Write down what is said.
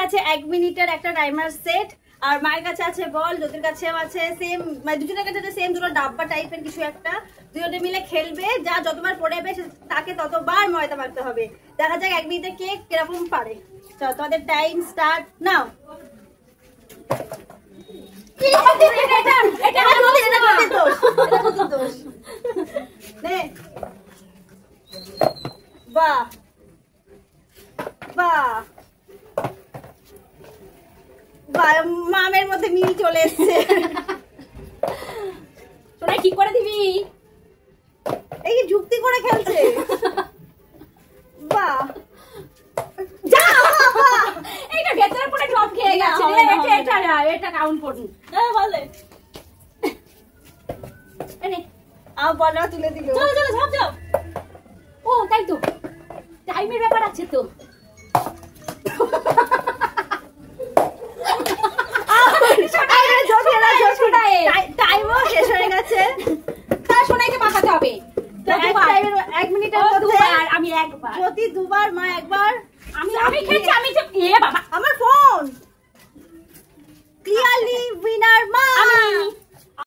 আছে 1 মিনিটের একটা টাইমার সেট, আর মায়ের কাছে আছে বল, জ্যোতির কাছেও আছে সেম, মানে দুজনের কাছে আছে সেম, দুটো ডাব্বা টাইপের কিছু একটা। দুজনে মিলে খেলবে, যা যতবার পড়বে তাকে ততবার ময়দা মাখতে হবে। দেখা যাক 1 মিনিটে কে কিরকম পারে। চলো তোমাদের টাইম স্টার্ট নাও। বাহ বাহ বাহ, মামের মধ্যে মিল চলে এসছে। তোরা কি করে দিবি? এই যুক্তি করে খেলছে। বাহ, যা এইটা ভেতরে পুরো টপ খেয়ে গেছে রে। এটা কাউন্ট করুন। বলে এনে বলটা তুলে দিল। চলো চলো সব যাও। ও তাই তো, টাইমের ব্যাপার আছে তো। টাইমও শেষ হয়ে গেছে, তার সোনাইকে বাঁচাতে হবে। 1 মিনিটের মধ্যে আমি একবার, প্রতি দুবার, মা একবার। আমি খেয়েছি, আমি এ বাবা